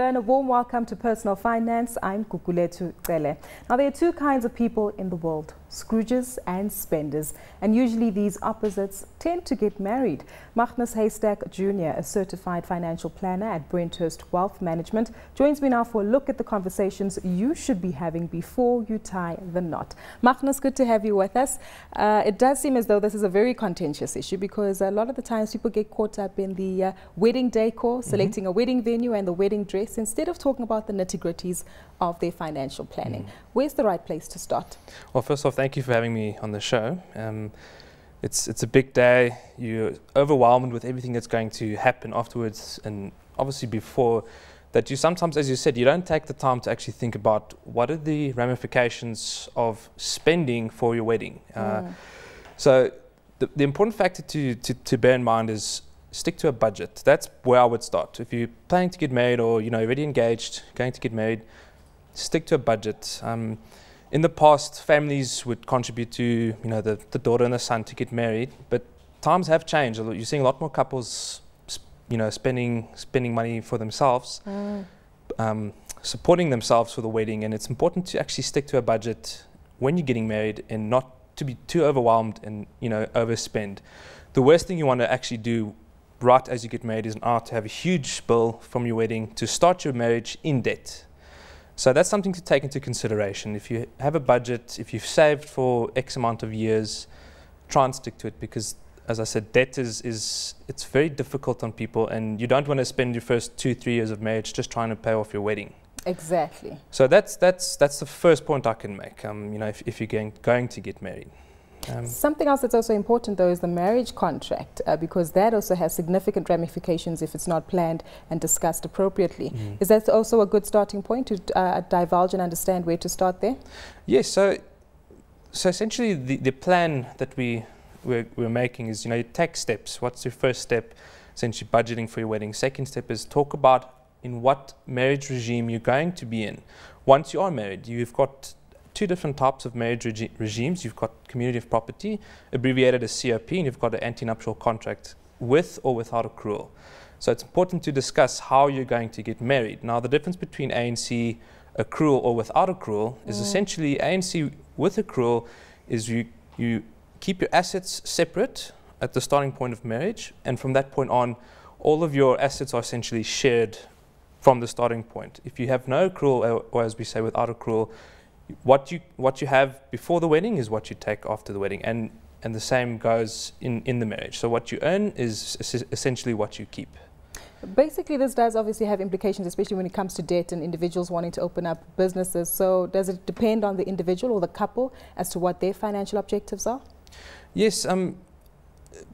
Bula, and a warm welcome to Personal Finance. I'm Kukuletu Tsele. Now, there are two kinds of people in the world, scrooges and spenders, and usually these opposites tend to get married. Magnus Heystek Jr., a certified financial planner at Brenthurst Wealth Management, joins me now for a look at the conversations you should be having before you tie the knot. Magnus, good to have you with us. It does seem as though this is a very contentious issue because a lot of the times people get caught up in the wedding decor, selecting a wedding venue and the wedding dress, instead of talking about the nitty-gritties of their financial planning. Where's the right place to start? Well, first off, thank you for having me on the show. It's a big day. You're overwhelmed with everything that's going to happen afterwards, and obviously before that, you sometimes, as you said, you don't take the time to actually think about what are the ramifications of spending for your wedding. So the important factor to bear in mind is stick to a budget. That's where I would start. If you're planning to get married, or already engaged, going to get married, stick to a budget. In the past, families would contribute to the daughter and the son to get married, but times have changed. You're seeing a lot more couples spending money for themselves, supporting themselves for the wedding, and it's important to actually stick to a budget when you're getting married and not to be too overwhelmed and overspend. The worst thing you want to actually do right as you get married is to have a huge bill from your wedding to start your marriage in debt. So that's something to take into consideration. If you have a budget, if you've saved for X amount of years, try and stick to it, because as I said, debt it's very difficult on people, and you don't want to spend your first 2-3 years of marriage just trying to pay off your wedding. Exactly. So that's the first point I can make. If you're going to get married. Something else that's also important, though, is the marriage contract, because that also has significant ramifications if it's not planned and discussed appropriately. Is that also a good starting point to divulge and understand where to start there? Yes. So essentially, the plan that we're making is, you take steps. What's your first step? Essentially, budgeting for your wedding. Second step is talk about in what marriage regime you're going to be in. Once you are married, you've got two different types of marriage regimes. You've got community of property, abbreviated as COP, and you've got an antenuptial contract with or without accrual. So it's important to discuss how you're going to get married. Now, the difference between ANC accrual or without accrual is essentially ANC with accrual is you keep your assets separate at the starting point of marriage, and from that point on, all of your assets are essentially shared from the starting point. If you have no accrual, or as we say, without accrual, what you have before the wedding is what you take after the wedding, and the same goes in the marriage. So what you earn is essentially what you keep. Basically, this does obviously have implications, especially when it comes to debt and individuals wanting to open up businesses. So does it depend on the individual or the couple as to what their financial objectives are? Yes.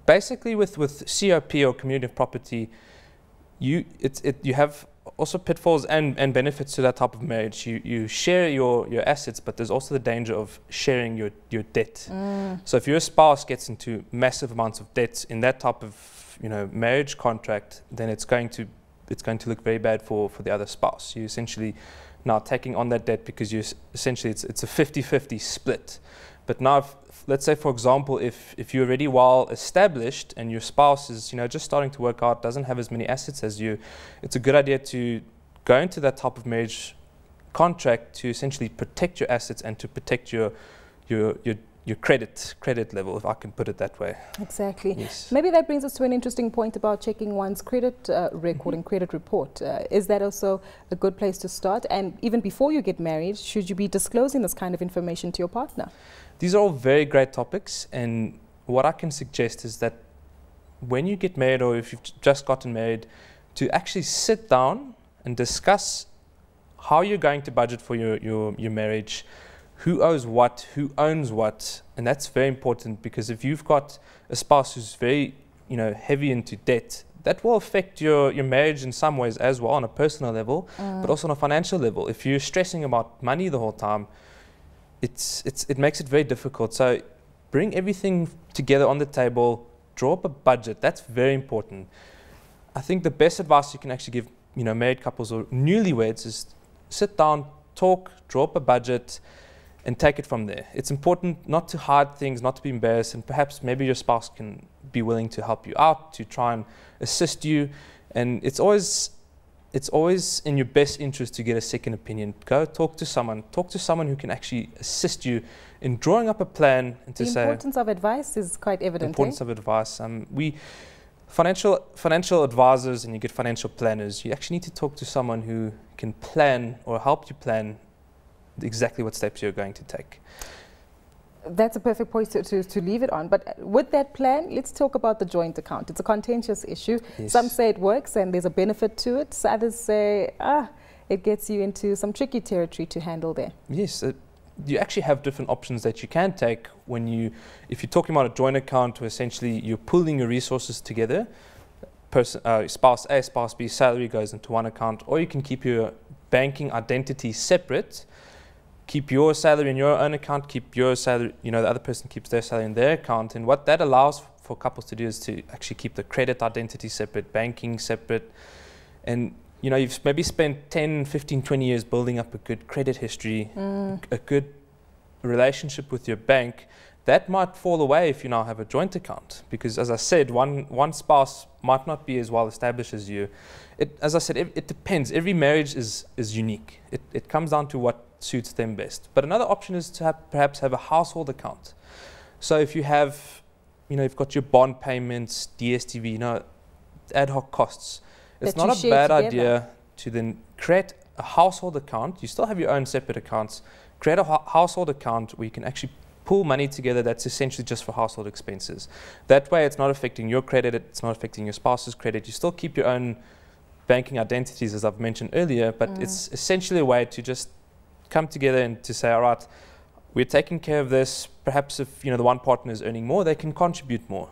Basically, with COP or community of property, you have also pitfalls and benefits to that type of marriage. You share your assets, but there's also the danger of sharing your debt. So if your spouse gets into massive amounts of debt in that type of marriage contract, then it's going to look very bad for the other spouse. You essentially now taking on that debt because you essentially it's a 50-50 split. But now, let's say, for example, if you're already well established and your spouse is just starting to work out, doesn't have as many assets as you, it's a good idea to go into that type of marriage contract to essentially protect your assets and to protect your credit level, if I can put it that way. Exactly. Yes. Maybe that brings us to an interesting point about checking one's credit record and credit report. Is that also a good place to start? And even before you get married, should you be disclosing this kind of information to your partner? These are all very great topics, and what I can suggest is that when you get married, or if you've just gotten married, to actually sit down and discuss how you're going to budget for your marriage, who owes what, who owns what, and that's very important, because if you've got a spouse who's very heavy into debt, that will affect your marriage in some ways as well, on a personal level, but also on a financial level. If you're stressing about money the whole time, it makes it very difficult. So bring everything together on the table, draw up a budget. That's very important. I think the best advice you can actually give married couples or newlyweds is sit down, talk, draw up a budget, and take it from there. It's important not to hide things, not to be embarrassed, and perhaps maybe your spouse can be willing to help you out, to try and assist you. And it's always it's always in your best interest to get a second opinion. Go talk to someone who can actually assist you in drawing up a plan and to say... The importance of advice is quite evident. The importance of advice. Financial advisors, and you get financial planners, you actually need to talk to someone who can plan or help you plan exactly what steps you're going to take. That's a perfect point to leave it on. But with that plan, let's talk about the joint account. It's a contentious issue. Yes. Some say it works and there's a benefit to it. So others say, it gets you into some tricky territory to handle there. Yes, you actually have different options that you can take if you're talking about a joint account, where essentially you're pooling your resources together. Spouse A, spouse B salary goes into one account, or you can keep your banking identity separate. Keep your salary in your own account, keep your salary, the other person keeps their salary in their account. And what that allows for couples to do is to actually keep the credit identity separate, banking separate. And, you've maybe spent 10, 15, 20 years building up a good credit history, a good relationship with your bank. That might fall away if you now have a joint account. Because, as I said, one spouse might not be as well established as you. As I said, it depends. Every marriage is unique. It comes down to what suits them best. But another option is to perhaps have a household account. So if you have, you've got your bond payments, DSTV, ad hoc costs, it's not a bad idea to then create a household account. You still have your own separate accounts. Create a household account where you can actually pool money together that's essentially just for household expenses. That way it's not affecting your credit, it's not affecting your spouse's credit. You still keep your own banking identities, as I've mentioned earlier, but it's essentially a way to just come together and to say, all right, we're taking care of this. Perhaps if the one partner is earning more, they can contribute more.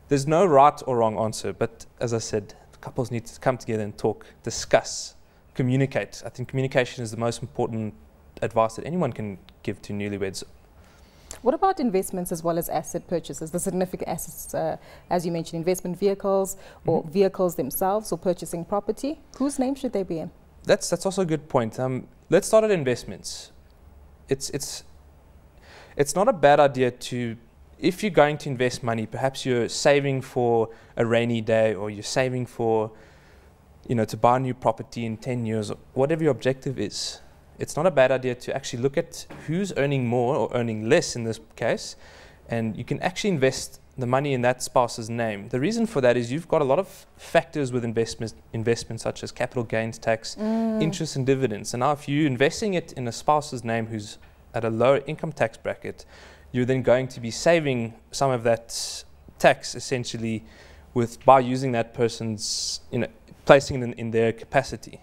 There's no right or wrong answer, but as I said, couples need to come together and talk, discuss, communicate. I think communication is the most important advice that anyone can give to newlyweds. What about investments as well as asset purchases, the significant assets, as you mentioned, investment vehicles or vehicles themselves, or purchasing property? Whose name should they be in? That's also a good point. Let's start at investments. It's not a bad idea to, if you're going to invest money, perhaps you're saving for a rainy day, or you're saving for, to buy a new property in 10 years, or whatever your objective is. It's not a bad idea to actually look at who's earning more or earning less in this case, and you can actually invest the money in that spouse's name. The reason for that is you've got a lot of factors with investments such as capital gains tax, interest and dividends. And now if you're investing it in a spouse's name who's at a lower income tax bracket, you're then going to be saving some of that tax essentially by using that person's, placing it in their capacity.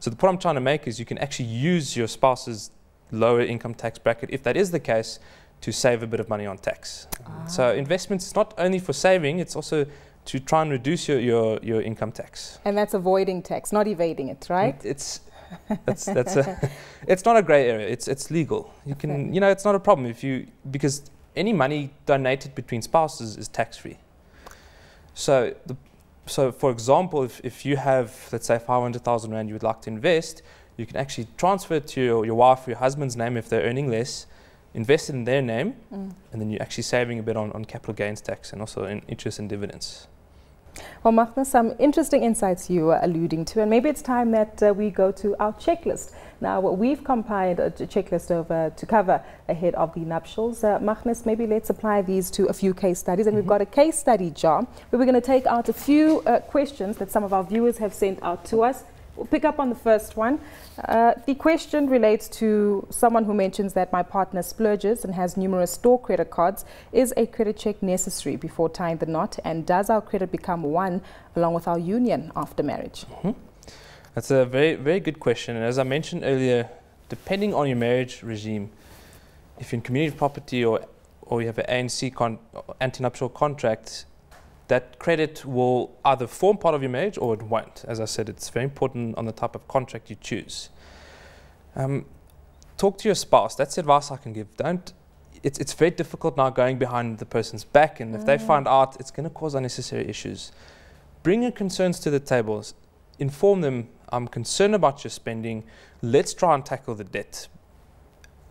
So the point I'm trying to make is you can actually use your spouse's lower income tax bracket, if that is the case, to save a bit of money on tax. So investments is not only for saving, it's also to try and reduce your income tax. And that's avoiding tax, not evading it, right? It's not a grey area. It's legal. You can, it's not a problem because any money donated between spouses is tax free. So for example, if you have, let's say, 500,000 Rand you would like to invest, you can actually transfer it to your wife or your husband's name if they're earning less, invest it in their name, and then you're actually saving a bit on capital gains tax and also in interest and dividends. Well, Magnus, some interesting insights you were alluding to, and maybe it's time that we go to our checklist. Now, we've compiled a checklist to cover ahead of the nuptials. Magnus, maybe let's apply these to a few case studies, and we've got a case study jar where we're going to take out a few questions that some of our viewers have sent out to us. We'll pick up on the first one. The question relates to someone who mentions that my partner splurges and has numerous store credit cards. Is a credit check necessary before tying the knot? And does our credit become one along with our union after marriage? That's a very, very good question. And as I mentioned earlier, depending on your marriage regime, if you're in community property or you have an ANC anti-nuptial contract, that credit will either form part of your marriage or it won't. As I said, it's very important on the type of contract you choose. Talk to your spouse. That's the advice I can give. It's very difficult now going behind the person's back, and if they find out, it's going to cause unnecessary issues. Bring your concerns to the table. Inform them, I'm concerned about your spending. Let's try and tackle the debt.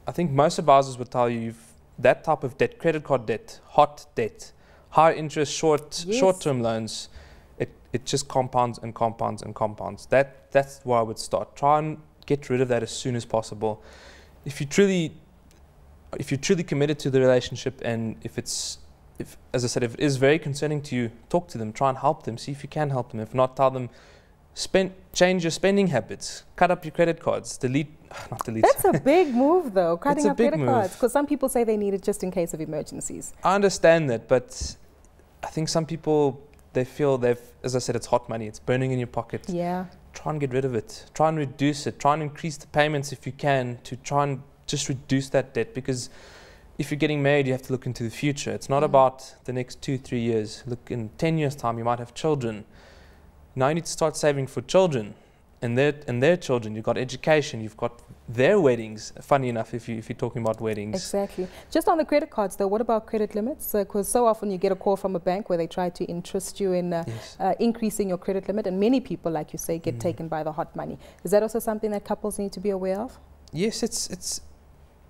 I think most advisors would tell you that type of debt, credit card debt, hot debt, high interest, short-term loans, it just compounds and compounds and compounds. That's where I would start. Try and get rid of that as soon as possible. If you're truly committed to the relationship, and if as I said, if it is very concerning to you, talk to them, try and help them, see if you can help them. If not, tell them, change your spending habits, cut up your credit cards, not delete. That's a big move though, cutting up credit cards, because some people say they need it just in case of emergencies. I understand that, but I think some people, they feel as I said, it's hot money, it's burning in your pocket. Yeah. Try and get rid of it, try and reduce it, try and increase the payments if you can, to try and just reduce that debt, because if you're getting married, you have to look into the future. It's not about the next 2-3 years. Look, in 10 years' time, you might have children. Now you need to start saving for children and their children. You've got education, you've got their weddings. Funny enough, if you're talking about weddings. Exactly. Just on the credit cards though, what about credit limits? Because so often you get a call from a bank where they try to interest you in increasing your credit limit, and many people, like you say, get taken by the hot money. Is that also something that couples need to be aware of? Yes, it's.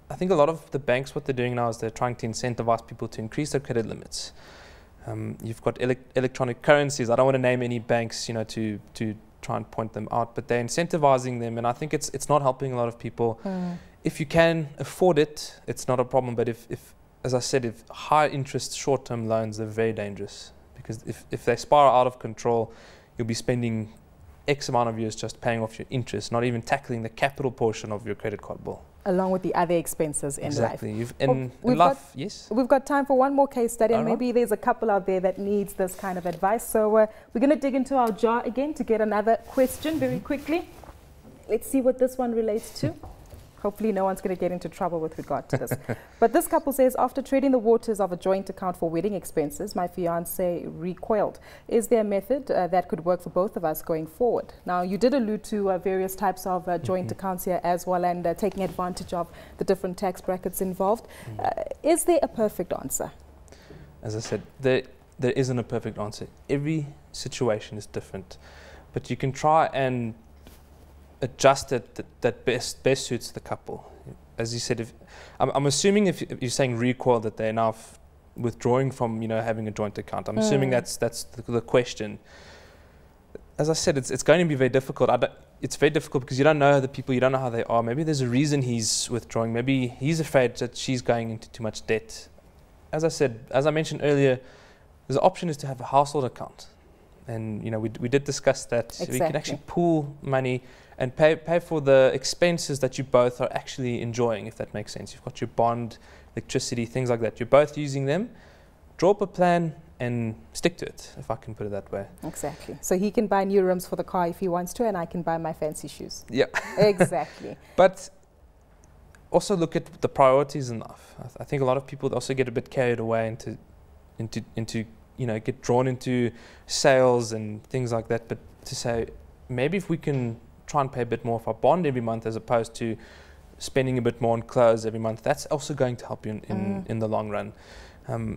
I think a lot of the banks, what they're doing now is they're trying to incentivize people to increase their credit limits. You've got electronic currencies. I don't want to name any banks, to try and point them out, but they're incentivizing them, and I think it's not helping a lot of people. If you can afford it, it's not a problem. But if as I said, if high interest short-term loans, they're very dangerous, because if they spiral out of control, you'll be spending X amount of years just paying off your interest, not even tackling the capital portion of your credret card bill. Along with the other expenses in life. In life, yes. We've got time for one more case study, and maybe there's a couple out there that needs this kind of advice. So we're going to dig into our jar again to get another question very quickly. Let's see what this one relates to. Hopefully no one's going to get into trouble with regard to this. But this couple says, after treading the waters of a joint account for wedding expenses, my fiancé recoiled. Is there a method that could work for both of us going forward? Now, you did allude to various types of joint accounts here as well, and taking advantage of the different tax brackets involved. Is there a perfect answer? As I said, there isn't a perfect answer. Every situation is different. But you can try and adjust it that best suits the couple. As you said, I'm assuming if you're saying recoil, that they're now withdrawing from having a joint account. I'm assuming that's the question. As I said, it's going to be very difficult. It's very difficult because you don't know the people, you don't know how they are. Maybe there's a reason he's withdrawing. Maybe he's afraid that she's going into too much debt. As I mentioned earlier, the option is to have a household account. And we did discuss that. Exactly. So you can actually pool money and pay for the expenses that you both are actually enjoying, if that makes sense. You've got your bond, electricity, things like that. You're both using them. Draw up a plan and stick to it, if I can put it that way. Exactly. So he can buy new rims for the car if he wants to, and I can buy my fancy shoes. Yeah. Exactly. But also look at the priorities in life. I think a lot of people also get a bit carried away into get drawn into sales and things like that. But to say, maybe if we can try and pay a bit more of our bond every month as opposed to spending a bit more on clothes every month, that's also going to help you in the long run.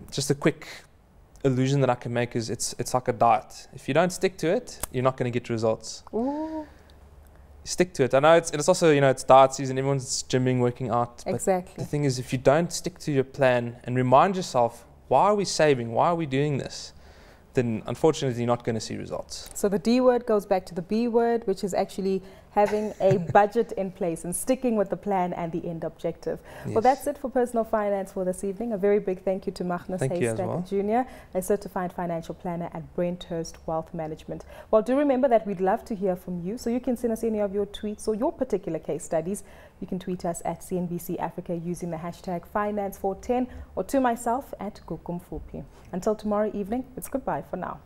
Just a quick illusion that I can make is it's like a diet. If you don't stick to it, you're not going to get results. Ooh. Stick to it. I know it's also, it's diet season, everyone's gymming, working out. Exactly. But the thing is, if you don't stick to your plan and remind yourself, why are we saving? Why are we doing this? Then unfortunately you're not going to see results. So the D word goes back to the B word, which is actually having a budget in place and sticking with the plan and the end objective. Yes. Well, that's it for Personal Finance for this evening. A very big thank you to Magnus Heystek Jr., a certified financial planner at Brenthurst Wealth Management. Well, do remember that we'd love to hear from you, so you can send us any of your tweets or your particular case studies. You can tweet us at CNBC Africa using the hashtag Finance410, or to myself at Gukumfupi. Until tomorrow evening, it's goodbye for now.